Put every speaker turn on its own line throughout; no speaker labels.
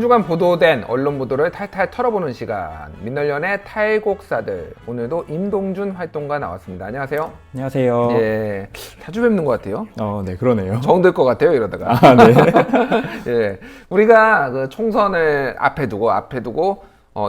주간 보도된 언론 보도를 탈탈 털어보는 시간, 민널련의 탈곡사들. 오늘도 임동준 활동가 나왔습니다. 안녕하세요.
안녕하세요.
예, 자주 뵙는 것 같아요.
네, 그러네요.
정들 것 같아요, 이러다가.
네.
예, 우리가 그 총선을 앞에 두고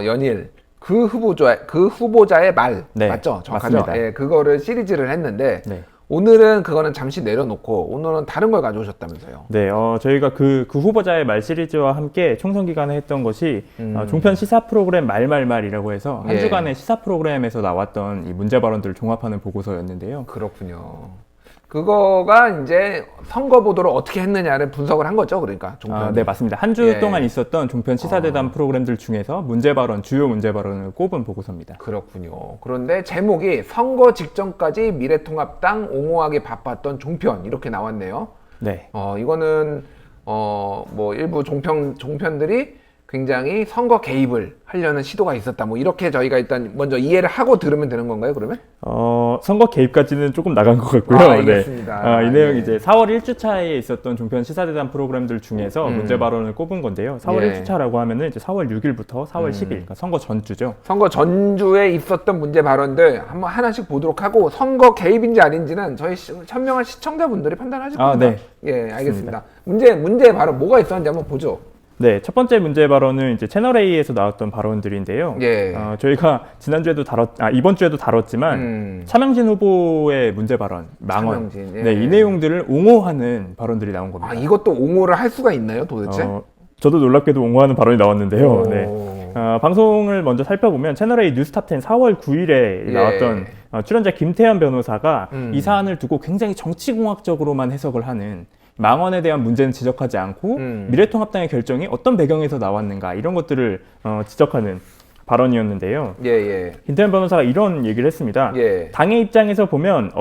연일 그 후보자의 말,
네,
맞죠? 정확하죠?
맞습니다.
예, 그거를 시리즈를 했는데.
네.
오늘은 그거는 잠시 내려놓고 오늘은 다른 걸 가져오셨다면서요?
네, 저희가 그 후보자의 말 시리즈와 함께 총선 기간에 했던 것이 종편 시사 프로그램 말말말이라고 해서 한
예.
주간의 시사 프로그램에서 나왔던 이 문제 발언들을 종합하는 보고서였는데요.
그렇군요. 그거가 이제 선거 보도를 어떻게 했느냐를 분석을 한 거죠, 그러니까 종편.
네, 맞습니다. 한 주
예.
동안 있었던 종편 시사대담 프로그램들 중에서 문제 발언, 주요 문제 발언을 꼽은 보고서입니다.
그렇군요. 그런데 제목이 선거 직전까지 미래통합당 옹호하기 바빴던 종편 이렇게 나왔네요.
네.
이거는 뭐 일부 종편들이 굉장히 선거 개입을 하려는 시도가 있었다. 뭐 이렇게 저희가 일단 먼저 이해를 하고 들으면 되는 건가요, 그러면?
선거 개입까지는 조금 나간 것 같고요.
알겠습니다.
이 내용이
예.
이제 4월 1주차에 있었던 종편 시사대담 프로그램들 중에서 문제 발언을 꼽은 건데요. 4월
예.
1주차라고 하면은 이제 4월 6일부터 4월 10일, 그러니까 선거 전주죠.
선거 전주에 있었던 문제 발언들 한번 하나씩 보도록 하고 선거 개입인지 아닌지는 저희 현명한 시청자분들이 판단하실 겁니다.
네.
예, 알겠습니다. 문제 발언 뭐가 있었는지 한번 보죠.
네, 첫 번째 문제 발언은 이제 채널A에서 나왔던 발언들인데요.
예.
저희가 이번 주에도 다뤘지만 차명진 후보의 문제 발언, 망언.
차명진, 예.
네, 이 내용들을 옹호하는 발언들이 나온 겁니다.
이것도 옹호를 할 수가 있나요, 도대체?
저도 놀랍게도 옹호하는 발언이 나왔는데요.
오.
네. 방송을 먼저 살펴보면 채널A 뉴스탑10 4월 9일에
예.
나왔던 출연자 김태현 변호사가 이 사안을 두고 굉장히 정치공학적으로만 해석을 하는, 망언에 대한 문제는 지적하지 않고 미래통합당의 결정이 어떤 배경에서 나왔는가 이런 것들을 지적하는 발언이었는데요.
예.
김태현 변호사가 이런 얘기를 했습니다.
예.
당의 입장에서 보면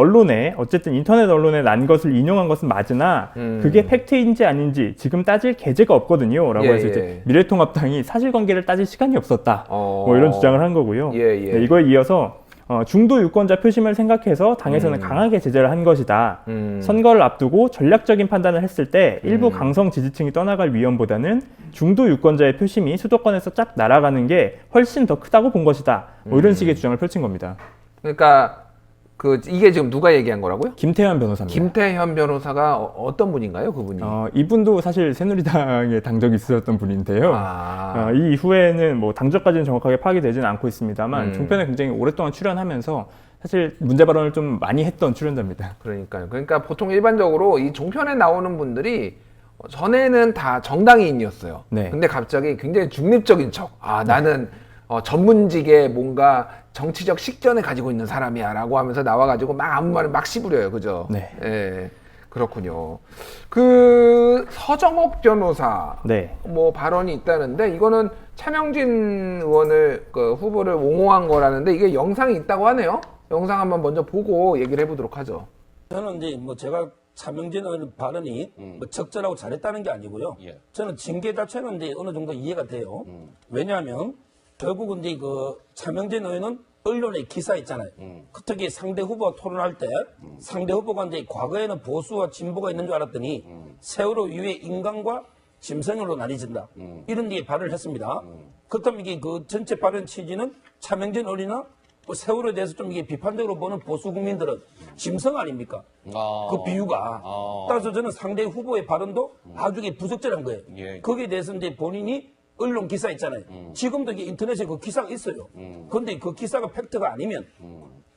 어쨌든 인터넷 언론에 난 것을 인용한 것은 맞으나 그게 팩트인지 아닌지 지금 따질 계제가 없거든요. 라고 해서 이제 미래통합당이 사실관계를 따질 시간이 없었다. 뭐 이런 주장을 한 거고요.
예.
네, 이거에 이어서 중도 유권자 표심을 생각해서 당에서는 강하게 제재를 한 것이다. 선거를 앞두고 전략적인 판단을 했을 때 일부 강성 지지층이 떠나갈 위험보다는 중도 유권자의 표심이 수도권에서 쫙 날아가는 게 훨씬 더 크다고 본 것이다. 뭐 이런 식의 주장을 펼친 겁니다.
그러니까 이게 지금 누가 얘기한 거라고요?
김태현 변호사입니다.
김태현 변호사가 어떤 분인가요, 그분이?
이분도 사실 새누리당에 당적이 있었던 분인데요. 이 이후에는 뭐 당적까지는 정확하게 파악이 되지는 않고 있습니다만 종편에 굉장히 오랫동안 출연하면서 사실 문제 발언을 좀 많이 했던 출연자입니다.
그러니까요. 그러니까 보통 일반적으로 이 종편에 나오는 분들이 전에는 다 정당인이었어요.
네.
근데 갑자기 굉장히 중립적인 척. 나는 전문직에 뭔가 정치적 식견을 가지고 있는 사람이야 라고 하면서 나와가지고 막 아무 말을 막 씹으려요. 그죠?
네.
예. 그렇군요. 서정옥 변호사.
네.
뭐 발언이 있다는데 이거는 차명진 의원을 후보를 옹호한 거라는데 이게 영상이 있다고 하네요. 영상 한번 먼저 보고 얘기를 해보도록 하죠.
저는 이제 제가 차명진 의원 발언이 적절하고 잘했다는 게 아니고요.
예.
저는 징계 자체는 이제 어느 정도 이해가 돼요. 왜냐하면 결국은 이제 차명진 의원은 언론의 기사 있잖아요. 특히 상대 후보와 토론할 때 상대 후보가 이제 과거에는 보수와 진보가 있는 줄 알았더니 세월호 이후에 인간과 짐승으로 나뉘진다. 이런 게 발언을 했습니다. 그렇다면 이게 전체 발언 취지는 차명진 의원이나 세월호에 대해서 좀 이게 비판적으로 보는 보수 국민들은 짐승 아닙니까? 그 비유가. 따라서 저는 상대 후보의 발언도 아주 부적절한 거예요.
예.
거기에 대해서 이제 본인이 언론 기사 있잖아요. 지금도 이게 인터넷에 그 기사가 있어요. 그런데 그 기사가 팩트가 아니면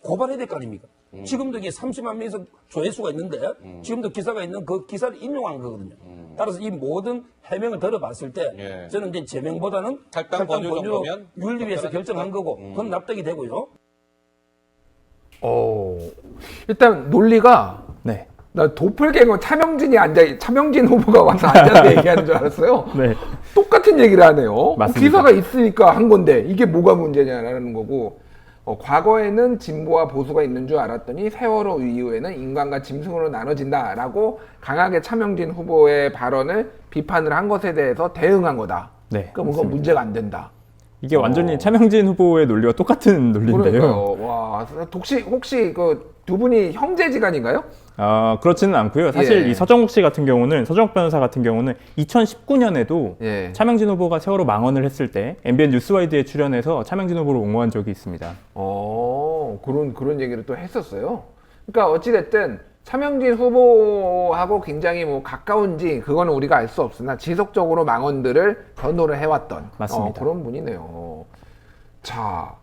고발해야 될 거 아닙니까? 지금도 이게 30만 명에서 조회수가 있는데 지금도 기사가 있는 그 기사를 인용한 거거든요. 따라서 이 모든 해명을 들어봤을 때
예.
저는 이제 제명보다는
탈당 권유
윤리위에서 결정한 거고 그건 납득이 되고요.
일단 논리가
네.
나 도플갱어 차명진 후보가 와서 앉아서 얘기하는 줄 알았어요.
네.
똑같은 얘기를 하네요.
맞습니다.
기사가 있으니까 한 건데 이게 뭐가 문제냐라는 거고 과거에는 진보와 보수가 있는 줄 알았더니 세월호 이후에는 인간과 짐승으로 나눠진다라고 강하게 차명진 후보의 발언을 비판을 한 것에 대해서 대응한 거다.
네,
그럼 그건 문제가 안 된다.
이게 완전히 차명진 후보의 논리와 똑같은 논리인데요.
그러니까요. 와, 혹시 그 두 분이 형제지간인가요?
그렇지는 않고요. 사실
예.
이 서정욱 씨 같은 경우는, 서정욱 변호사 같은 경우는 2019년에도
예.
차명진 후보가 세월호 망언을 했을 때 MBN 뉴스와이드에 출연해서 차명진 후보를 옹호한 적이 있습니다.
그런 얘기를 또 했었어요. 그러니까 어찌됐든 차명진 후보하고 굉장히 뭐 가까운지 그거는 우리가 알 수 없으나 지속적으로 망언들을 변호를 해왔던
맞습니다.
그런 분이네요. 자,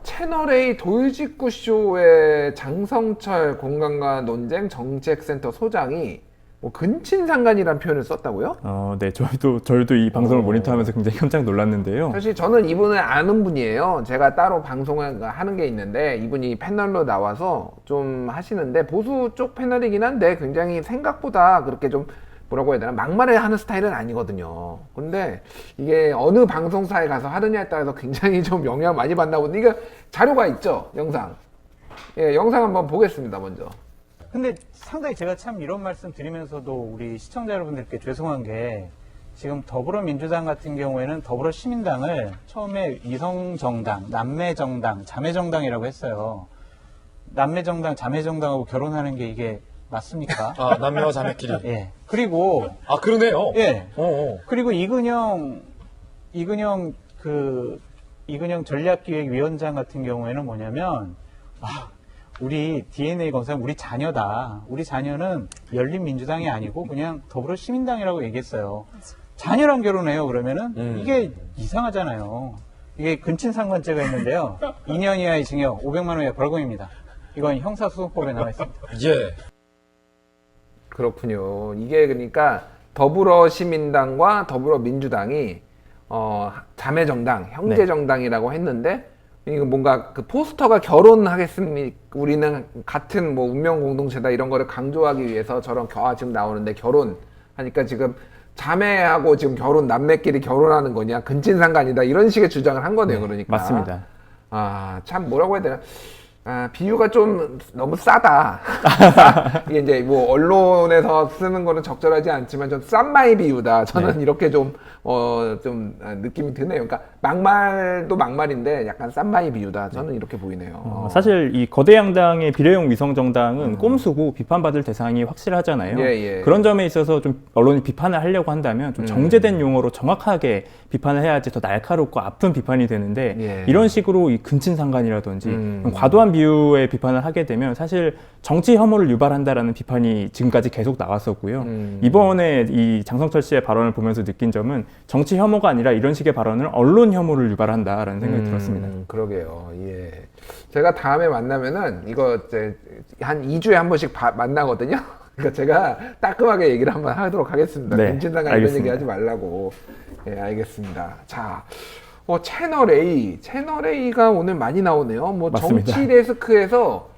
채널A 돌직구 쇼의 장성철 공간과 논쟁 정책센터 소장이 뭐 근친상간이라는 표현을 썼다고요?
네, 저희도 이 방송을 모니터하면서 굉장히 깜짝 놀랐는데요.
사실 저는 이분을 아는 분이에요. 제가 따로 방송을 하는 게 있는데 이분이 패널로 나와서 좀 하시는데 보수 쪽 패널이긴 한데 굉장히 생각보다 그렇게 좀 뭐라고 해야 되나 막말을 하는 스타일은 아니거든요. 근데 이게 어느 방송사에 가서 하느냐에 따라서 굉장히 좀 영향 많이 받나 보는데 이거 자료가 있죠, 영상. 예, 영상 한번 보겠습니다, 먼저.
근데 상당히 제가 참 이런 말씀 드리면서도 우리 시청자 여러분들께 죄송한 게 지금 더불어민주당 같은 경우에는 더불어시민당을 처음에 이성정당, 남매정당, 자매정당이라고 했어요. 남매정당, 자매정당하고 결혼하는 게 이게 맞습니까?
남매와 자매끼리.
예. 그리고
그러네요.
예.
어.
그리고 이근영 전략기획위원장 같은 경우에는 뭐냐면 우리 DNA 검사는 우리 자녀다. 우리 자녀는 열린민주당이 아니고 그냥 더불어시민당이라고 얘기했어요. 자녀랑 결혼해요. 그러면은 이게 이상하잖아요. 이게 근친상간죄가 있는데요. 2년 이하의 징역, 500만 원 이하 벌금입니다. 이건 형사소송법에 나와 있습니다.
예.
그렇군요. 이게 그러니까 더불어시민당과 더불어민주당이 자매정당, 형제정당이라고 했는데 이거 뭔가 그 포스터가 결혼하겠습니까? 우리는 같은 뭐 운명 공동체다 이런 거를 강조하기 위해서 저런 지금 나오는데 결혼하니까 지금 자매하고 지금 남매끼리 결혼하는 거냐 근친상간이다 이런 식의 주장을 한 거네요. 그러니까
맞습니다.
참 뭐라고 해야 되나? 비유가 좀 너무 싸다. 이게 이제 뭐 언론에서 쓰는 거는 적절하지 않지만 좀 싼마이 비유다. 저는 이렇게 좀 느낌이 드네요. 그러니까 막말도 막말인데 약간 싼마이 비유다. 저는 이렇게 보이네요.
사실 이 거대 양당의 비례형 위성정당은 꼼수고 비판받을 대상이 확실하잖아요.
예.
그런 점에 있어서 좀 언론이 비판을 하려고 한다면 좀 정제된 용어로 정확하게 비판을 해야지 더 날카롭고 아픈 비판이 되는데
예.
이런 식으로 이 근친상간이라든지 좀 과도한 비유의 비판을 하게 되면 사실 정치 혐오를 유발한다라는 비판이 지금까지 계속 나왔었고요. 이번에 이 장성철 씨의 발언을 보면서 느낀 점은 정치 혐오가 아니라 이런 식의 발언은 언론 혐오를 유발한다라는 생각이 들었습니다.
그러게요. 예. 제가 다음에 만나면은 이거 이제 한 2주에 한 번씩 만나거든요. 그러니까 제가 따끔하게 얘기를 한번 하도록 하겠습니다.
네,
근친상간 이런
알겠습니다.
얘기 하지 말라고. 예, 알겠습니다. 자, 채널A가 오늘 많이 나오네요. 뭐
맞습니다.
정치 데스크에서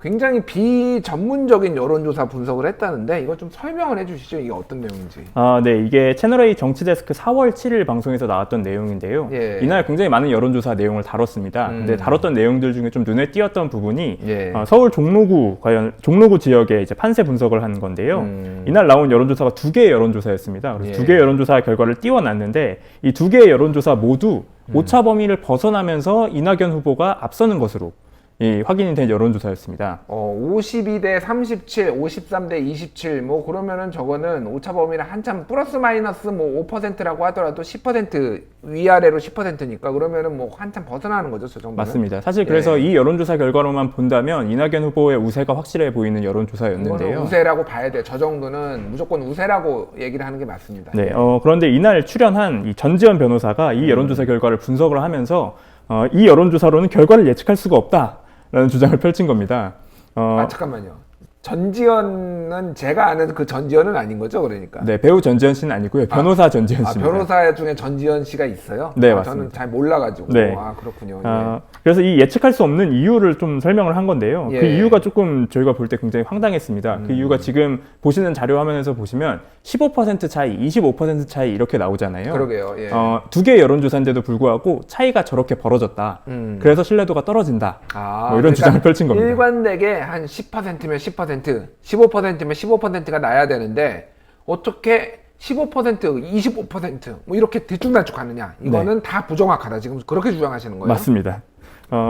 굉장히 비전문적인 여론조사 분석을 했다는데 이거 좀 설명을 해주시죠. 이게 어떤 내용인지.
네, 이게 채널A 정치데스크 4월 7일 방송에서 나왔던 내용인데요.
예.
이날 굉장히 많은 여론조사 내용을 다뤘습니다. 근데 다뤘던 내용들 중에 좀 눈에 띄었던 부분이
예.
서울 종로구 지역의 이제 판세 분석을 한 건데요. 이날 나온 여론조사가 2개의 여론조사였습니다. 그래서
예.
2개의 여론조사 결과를 띄워놨는데 이 2개의 여론조사 모두 오차 범위를 벗어나면서 이낙연 후보가 앞서는 것으로 확인이 된 여론조사였습니다.
52대 37, 53대 27, 뭐 그러면은 저거는 오차 범위를 한참 플러스 마이너스 뭐 5%라고 하더라도 10% 위아래로 10%니까 그러면은 뭐 한참 벗어나는 거죠, 저 정도는.
맞습니다. 사실 그래서 이 여론조사 결과로만 본다면 이낙연 후보의 우세가 확실해 보이는 여론조사였는데요.
이거는 우세라고 봐야 돼요. 저 정도는 무조건 우세라고 얘기를 하는 게 맞습니다.
네, 그런데 이날 출연한 이 전지현 변호사가 이 여론조사 결과를 분석을 하면서 이 여론조사로는 결과를 예측할 수가 없다라는 주장을 펼친 겁니다.
잠깐만요. 전지현은 제가 아는 그 전지현은 아닌 거죠, 그러니까.
네, 배우 전지현 씨는 아니고요. 변호사 전지현 씨입니다.
변호사 중에 전지현 씨가 있어요?
네,
저는
맞습니다.
잘 몰라가지고.
네.
그렇군요.
그래서 이 예측할 수 없는 이유를 좀 설명을 한 건데요.
예.
그 이유가 조금 저희가 볼 때 굉장히 황당했습니다. 그 이유가 지금 보시는 자료 화면에서 보시면 15% 차이, 25% 차이 이렇게 나오잖아요.
그러게요. 예.
2개의 여론조사인데도 불구하고 차이가 저렇게 벌어졌다. 그래서 신뢰도가 떨어진다. 뭐 이런 주장을 펼친 겁니다.
일관되게 한 10%면 10%, 15%면 15%가 나야 되는데 어떻게 15%, 25%뭐 이렇게 들쭉날쭉 가느냐 이거는 다 부정확하다 지금 그렇게 주장하시는 거예요?
맞습니다.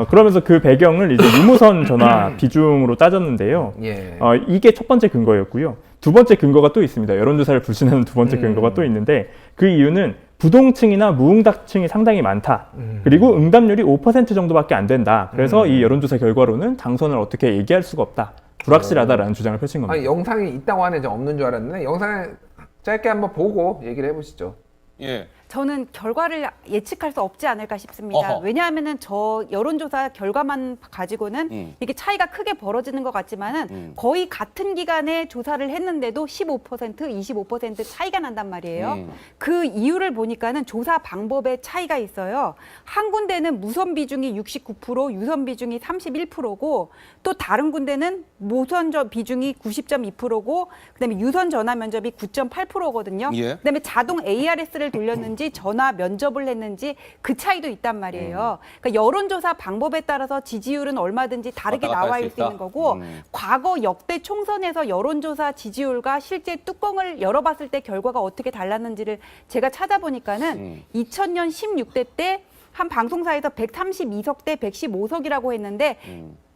그러면서 그 배경을 이제 유무선 전화 비중으로 따졌는데요.
예.
이게 첫 번째 근거였고요. 두 번째 근거가 또 있습니다. 여론조사를 불신하는 두 번째 근거가 또 있는데 그 이유는 부동층이나 무응답층이 상당히 많다. 그리고 응답률이 5% 정도밖에 안 된다. 그래서 이 여론조사 결과로는 당선을 어떻게 얘기할 수가 없다. 불확실하다라는 주장을 펼친 겁니다.
아니, 영상이 있다고 하는데 없는 줄 알았는데 영상을 짧게 한번 보고 얘기를 해보시죠.
예.
저는 결과를 예측할 수 없지 않을까 싶습니다.
어허.
왜냐하면은 저 여론조사 결과만 가지고는 이게 차이가 크게 벌어지는 것 같지만은 거의 같은 기간에 조사를 했는데도 15%, 25% 차이가 난단 말이에요. 그 이유를 보니까는 조사 방법에 차이가 있어요. 한 군데는 무선 비중이 69%, 유선 비중이 31%고 또 다른 군데는 무선 비중이 90.2%고 그다음에 유선 전화 면접이 9.8%거든요.
예.
그다음에 자동 ARS를 돌렸는지 전화 면접을 했는지 그 차이도 있단 말이에요. 그러니까 여론조사 방법에 따라서 지지율은 얼마든지 다르게
왔다 갔다
나와
할수
있을 수
있다?
있는 거고 과거 역대 총선에서 여론조사 지지율과 실제 뚜껑을 열어봤을 때 결과가 어떻게 달랐는지를 제가 찾아보니까는 2000년 16대 때 한 방송사에서 132석 대 115석이라고 했는데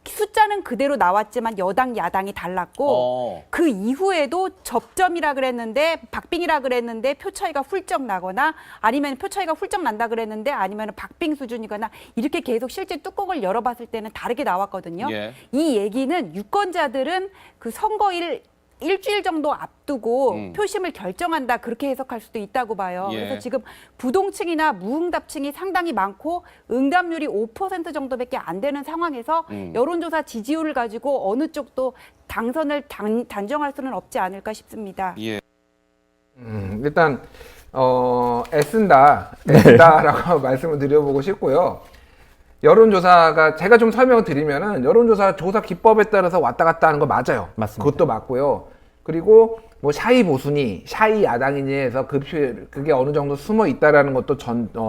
숫자는 그대로 나왔지만 여당 야당이 달랐고 그 이후에도 접점이라 그랬는데 박빙이라 그랬는데 표 차이가 훌쩍 나거나 아니면 표 차이가 훌쩍 난다 그랬는데 아니면 박빙 수준이거나 이렇게 계속 실제 뚜껑을 열어봤을 때는 다르게 나왔거든요.
예.
이 얘기는 유권자들은 그 선거일 일주일 정도 앞두고 표심을 결정한다 그렇게 해석할 수도 있다고 봐요.
예.
그래서 지금 부동층이나 무응답층이 상당히 많고 응답률이 5% 정도밖에 안 되는 상황에서 여론조사 지지율을 가지고 어느 쪽도 당선을 단정할 수는 없지 않을까 싶습니다.
예.
일단 애쓴다라고 말씀을 드려보고 싶고요. 여론조사가 제가 좀 설명을 드리면은 여론조사 조사 기법에 따라서 왔다 갔다 하는 거 맞아요.
맞습니다.
그것도 맞고요. 그리고 뭐 샤이 보수니 샤이 야당이니 해서 그게 어느 정도 숨어 있다라는 것도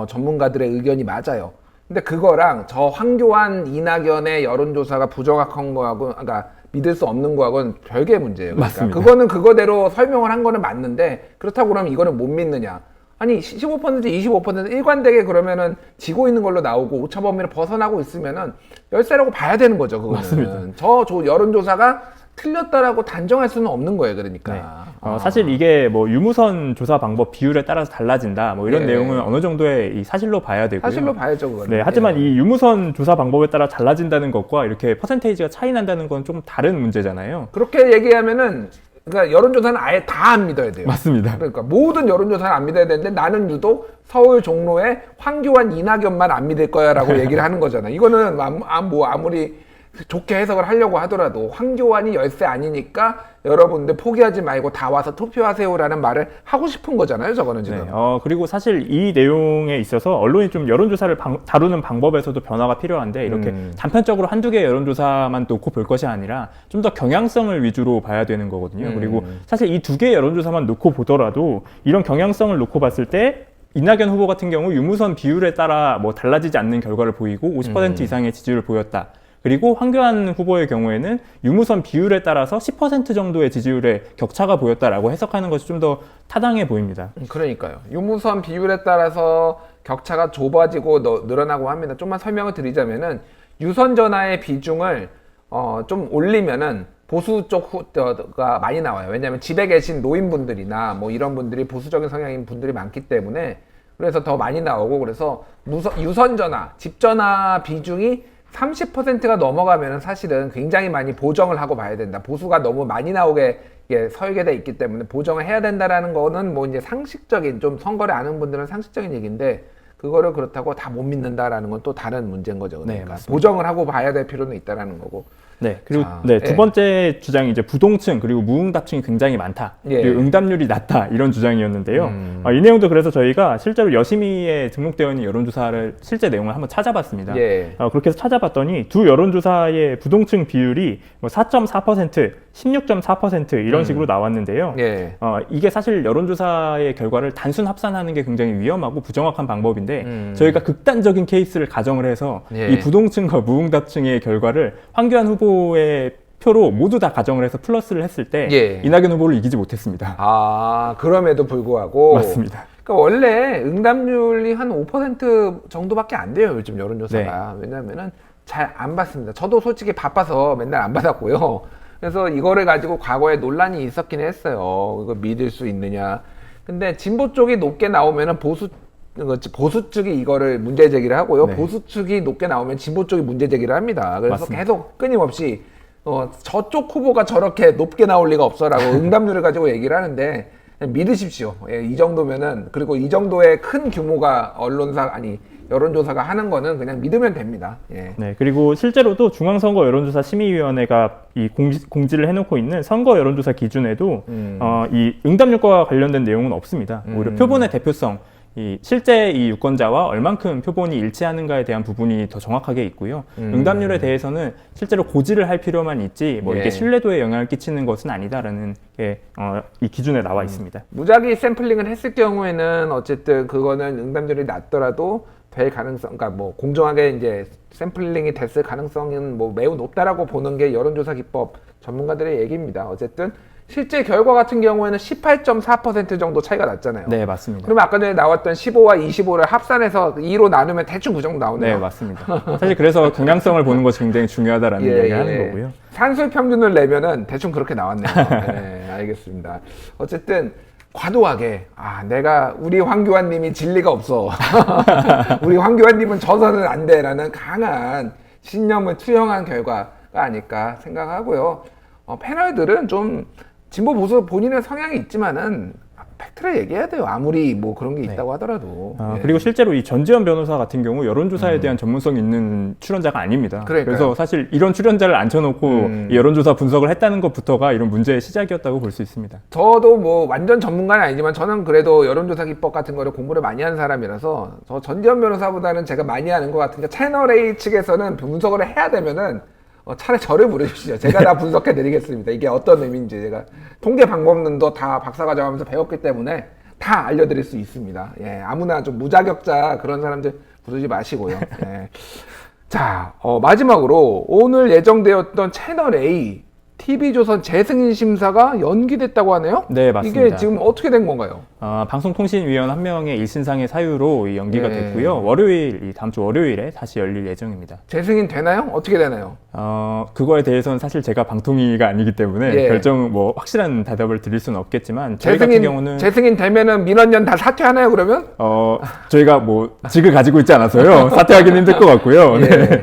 전문가들의 의견이 맞아요. 근데 그거랑 저 황교안 이낙연의 여론조사가 부정확한 거하고 그러니까 믿을 수 없는 거하고는 별개의 문제예요. 그러니까
맞습니다.
그거는 그거대로 설명을 한 거는 맞는데 그렇다고 그러면 이거는 못 믿느냐? 아니 15% 25% 일관되게 그러면은 지고 있는 걸로 나오고 오차범위를 벗어나고 있으면은 열세라고 봐야 되는 거죠. 그거는
맞습니다.
저 여론조사가 틀렸다라고 단정할 수는 없는 거예요. 그러니까
네. 사실 이게 뭐 유무선 조사 방법 비율에 따라서 달라진다 뭐 이런
네.
내용은 어느 정도의 이 사실로 봐야 되고요.
사실로 봐야죠. 그거는.
네, 하지만 이 유무선 조사 방법에 따라 달라진다는 것과 이렇게 퍼센테이지가 차이 난다는 건 좀 다른 문제잖아요.
그렇게 얘기하면은 그러니까 여론조사는 아예 다 안 믿어야 돼요.
맞습니다.
그러니까 모든 여론조사는 안 믿어야 되는데 나는 유독 서울 종로에 황교안 이낙연만 안 믿을 거야라고 얘기를 하는 거잖아요. 이거는 아무리 좋게 해석을 하려고 하더라도 황교안이 열세 아니니까 여러분들 포기하지 말고 다 와서 투표하세요라는 말을 하고 싶은 거잖아요. 저거는 지금.
네, 그리고 사실 이 내용에 있어서 언론이 좀 여론조사를 다루는 방법에서도 변화가 필요한데 이렇게 단편적으로 한두 개의 여론조사만 놓고 볼 것이 아니라 좀 더 경향성을 위주로 봐야 되는 거거든요. 그리고 사실 이 두 개의 여론조사만 놓고 보더라도 이런 경향성을 놓고 봤을 때 이낙연 후보 같은 경우 유무선 비율에 따라 뭐 달라지지 않는 결과를 보이고 50% 이상의 지지율을 보였다. 그리고 황교안 후보의 경우에는 유무선 비율에 따라서 10% 정도의 지지율의 격차가 보였다라고 해석하는 것이 좀 더 타당해 보입니다.
그러니까요. 유무선 비율에 따라서 격차가 좁아지고 늘어나고 합니다. 좀만 설명을 드리자면은 유선 전화의 비중을 좀 올리면은 보수 쪽가 많이 나와요. 왜냐하면 집에 계신 노인분들이나 뭐 이런 분들이 보수적인 성향인 분들이 많기 때문에 그래서 더 많이 나오고 그래서 유선 전화, 집 전화 비중이 30%가 넘어가면은 사실은 굉장히 많이 보정을 하고 봐야 된다. 보수가 너무 많이 나오게 설계돼 있기 때문에 보정을 해야 된다라는 거는 뭐 이제 상식적인 좀 선거를 아는 분들은 상식적인 얘기인데 그거를 그렇다고 다 못 믿는다라는 건 또 다른 문제인 거죠. 그러니까
맞습니다.
보정을 하고 봐야 될 필요는 있다라는 거고.
네, 그리고
자,
두 번째 주장이 이제 부동층 그리고 무응답층이 굉장히 많다.
예.
그리고 응답률이 낮다 이런 주장이었는데요. 이 내용도 그래서 저희가 실제로 여심이에 등록되어 있는 여론조사를 실제 내용을 한번 찾아봤습니다.
예.
그렇게 해서 찾아봤더니 두 여론조사의 부동층 비율이 뭐 4.4%, 16.4% 이런 식으로 나왔는데요.
예.
이게 사실 여론조사의 결과를 단순 합산하는 게 굉장히 위험하고 부정확한 방법인데 저희가 극단적인 케이스를 가정을 해서
예.
이 부동층과 무응답층의 결과를 황교안 후보의 표로 모두 다 가정을 해서 플러스를 했을 때
예.
이낙연 후보를 이기지 못했습니다.
아, 그럼에도 불구하고.
맞습니다.
그러니까 원래 응답률이 한 5% 정도밖에 안 돼요, 요즘 여론조사가. 왜냐면은 잘 안 받습니다. 저도 솔직히 바빠서 맨날 안 받았고요. 그래서 이거를 가지고 과거에 논란이 있었긴 했어요. 이거 믿을 수 있느냐. 근데 진보 쪽이 높게 나오면은 보수 측이 이거를 문제 제기를 하고요.
네.
보수 측이 높게 나오면 진보 쪽이 문제 제기를 합니다. 그래서
맞습니다.
계속 끊임없이 저쪽 후보가 저렇게 높게 나올 리가 없어라고 응답률을 가지고 얘기를 하는데 그냥 믿으십시오. 예, 이 정도면은, 그리고 이 정도의 큰 규모가 여론조사가 하는 거는 그냥 믿으면 됩니다. 예.
네, 그리고 실제로도 중앙선거 여론조사 심의위원회가 이 공지를 해놓고 있는 선거 여론조사 기준에도 이 응답률과 관련된 내용은 없습니다. 오히려 표본의 대표성, 실제 이 유권자와 얼만큼 표본이 일치하는가에 대한 부분이 더 정확하게 있고요. 응답률에 대해서는 실제로 고지를 할 필요만 있지 뭐 이게
예.
신뢰도에 영향을 끼치는 것은 아니다라는 게 이 기준에 나와 있습니다.
무작위 샘플링을 했을 경우에는 어쨌든 그거는 응답률이 낮더라도 될 가능성, 그러니까 뭐 공정하게 이제 샘플링이 됐을 가능성은 뭐 매우 높다라고 보는 게 여론조사 기법 전문가들의 얘기입니다. 어쨌든 실제 결과 같은 경우에는 18.4% 정도 차이가 났잖아요.
네, 맞습니다.
그러면 아까 전에 나왔던 15와 25를 합산해서 2로 나누면 대충 그 정도 나오네요.
네, 맞습니다. 사실 그래서 경향성을 보는 것이 굉장히 중요하다라는 이야기를 하는 거고요.
산술 평균을 내면은 대충 그렇게 나왔네요. 네, 알겠습니다. 어쨌든 과도하게 내가 우리 황교안님이 진리가 없어. 우리 황교안님은 져서는 안 돼라는 강한 신념을 투영한 결과가 아닐까 생각하고요. 패널들은 좀 진보 보수 본인의 성향이 있지만은 팩트를 얘기해야 돼요. 아무리 뭐 그런 게 있다고 하더라도. 예.
그리고 실제로 이 전지현 변호사 같은 경우 여론조사에 대한 전문성 있는 출연자가 아닙니다.
그러니까요.
그래서 사실 이런 출연자를 앉혀놓고 이 여론조사 분석을 했다는 것부터가 이런 문제의 시작이었다고 볼 수 있습니다.
저도 뭐 완전 전문가는 아니지만 저는 그래도 여론조사 기법 같은 거를 공부를 많이 하는 사람이라서 저 전지현 변호사보다는 제가 많이 하는 것 같으니까 채널 A 측에서는 분석을 해야 되면은 차라리 저를 부르십시오. 제가 다 분석해 드리겠습니다. 이게 어떤 의미인지 제가 통계 방법론도 다 박사과정 하면서 배웠기 때문에 다 알려드릴 수 있습니다. 예, 아무나 좀 무자격자 그런 사람들 부르지 마시고요. 예. 자, 마지막으로 오늘 예정되었던 채널 A TV조선 재승인 심사가 연기됐다고 하네요?
네, 맞습니다.
이게 지금 어떻게 된 건가요?
방송통신위원 한 명의 일신상의 사유로 이 연기가
네.
됐고요. 다음 주 월요일에 다시 열릴 예정입니다.
재승인 되나요? 어떻게 되나요?
그거에 대해서는 사실 제가 방통위가 아니기 때문에
예.
결정 확실한 대답을 드릴 수는 없겠지만 저희 같은 경우는
재승인 되면은 민원연 다 사퇴하나요, 그러면?
저희가 직을 가지고 있지 않아서요. 사퇴하기는 힘들 것 같고요.
예.
네.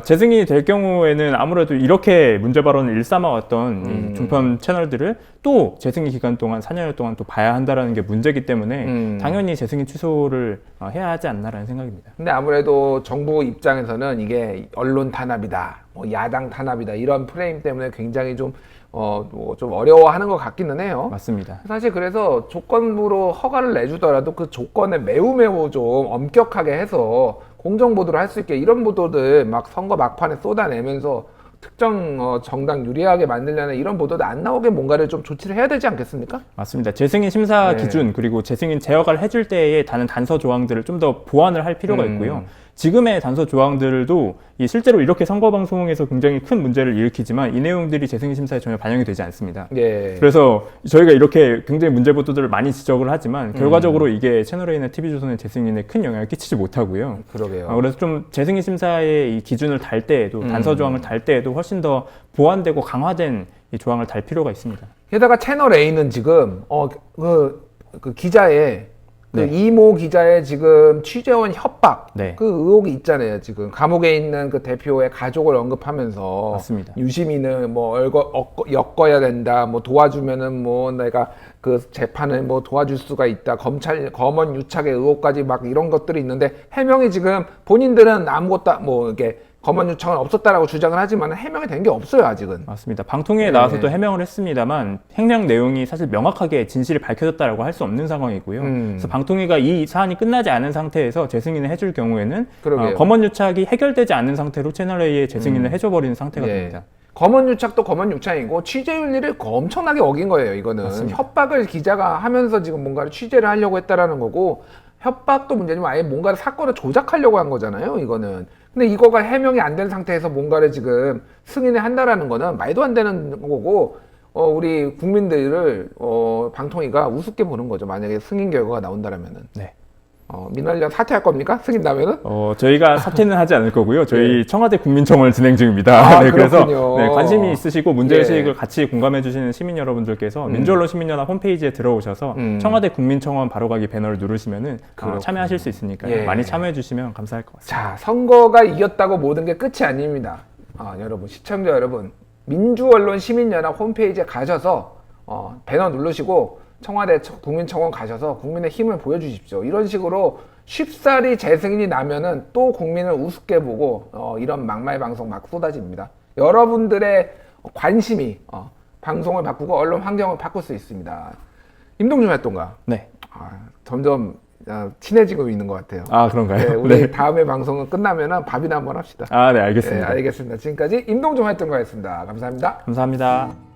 재승인이 될 경우에는 아무래도 이렇게 문제 발언을 일삼아왔던 이 중편 채널들을 또 재승인 기간 동안 4년여 동안 또 봐야 한다라는 게 문제이기 때문에 당연히 재승인 취소를 해야 하지 않나라는 생각입니다.
근데 아무래도 정부 입장에서는 이게 언론 탄압이다, 뭐 야당 탄압이다 이런 프레임 때문에 굉장히 좀 어려워하는 것 같기는 해요.
맞습니다.
사실 그래서 조건부로 허가를 내주더라도 그 조건에 매우 좀 엄격하게 해서 공정 보도를 할 수 있게 이런 보도들 막 선거 막판에 쏟아내면서 특정 정당 유리하게 만들려는 이런 보도도 안 나오게 뭔가를 좀 조치를 해야 되지 않겠습니까?
맞습니다. 재승인 심사
네.
기준 그리고 재승인 제어를 해줄 때에 다른 단서 조항들을 좀 더 보완을 할 필요가 있고요. 지금의 단서 조항들도 실제로 이렇게 선거 방송에서 굉장히 큰 문제를 일으키지만 이 내용들이 재승인 심사에 전혀 반영이 되지 않습니다.
예.
그래서 저희가 이렇게 굉장히 문제 보도들을 많이 지적을 하지만 결과적으로 이게 채널A나 TV조선의 재승인에 큰 영향을 끼치지 못하고요.
그러게요.
그래서 좀 재승인 심사의 이 기준을 달 때에도 단서 조항을 달 때에도 훨씬 더 보완되고 강화된 이 조항을 달 필요가 있습니다.
게다가 채널 A는 지금 그 기자의 그
네.
이모 기자의 지금 취재원 협박
네.
그 의혹이 있잖아요. 지금 감옥에 있는 그 대표의 가족을 언급하면서
맞습니다.
유시민을 뭐 엮어야 된다, 뭐 도와주면은 뭐 내가 그 재판을 뭐 도와줄 수가 있다, 검언 유착의 의혹까지 막 이런 것들이 있는데 해명이 지금 본인들은 아무것도 뭐 이렇게 검언 유착은 없었다라고 주장을 하지만 해명이 된 게 없어요, 아직은.
맞습니다. 방통위에 나와서 또 해명을 했습니다만 해명 내용이 사실 명확하게 진실이 밝혀졌다라고 할 수 없는 상황이고요. 그래서 방통위가 이 사안이 끝나지 않은 상태에서 재승인을 해줄 경우에는 검언 유착이 해결되지 않은 상태로 채널A의 재승인을 해줘버리는 상태가 됩니다.
검언 유착도 검언 유착이고 취재윤리를 엄청나게 어긴 거예요. 이거는
맞습니다.
협박을 기자가 하면서 지금 뭔가를 취재를 하려고 했다라는 거고 협박도 문제지만 아예 뭔가를 사건을 조작하려고 한 거잖아요. 이거는 근데 이거가 해명이 안 된 상태에서 뭔가를 지금 승인을 한다라는 거는 말도 안 되는 거고, 우리 국민들을, 방통위가 우습게 보는 거죠. 만약에 승인 결과가 나온다라면은.
네.
민원련 사퇴할 겁니까? 승인 나면은?
저희가 사퇴는 하지 않을 거고요. 저희
네.
청와대 국민청원을 진행 중입니다.
아,
네, 그래서
그렇군요.
네, 관심이 있으시고 문제의식을
예.
같이 공감해 주시는 시민 여러분들께서 민주언론 시민연합 홈페이지에 들어오셔서 청와대 국민청원 바로가기 배너를 누르시면은 참여하실 수 있으니까
예.
많이 참여해 주시면 감사할 것 같습니다.
자, 선거가 이겼다고 모든 게 끝이 아닙니다. 여러분, 시청자 여러분, 민주언론 시민연합 홈페이지에 가셔서 배너 누르시고 청와대 국민청원 가셔서 국민의 힘을 보여주십시오. 이런 식으로 쉽사리 재승인이 나면은 또 국민을 우습게 보고 이런 막말 방송 막 쏟아집니다. 여러분들의 관심이 방송을 바꾸고 언론 환경을 바꿀 수 있습니다. 임동준 활동가.
네.
점점 친해지고 있는 것 같아요.
아, 그런가요?
네, 우리
네.
다음에 방송은 끝나면은 밥이나 한번 합시다.
네,
네,
알겠습니다.
알겠습니다. 지금까지 임동준 활동가였습니다. 감사합니다.
감사합니다.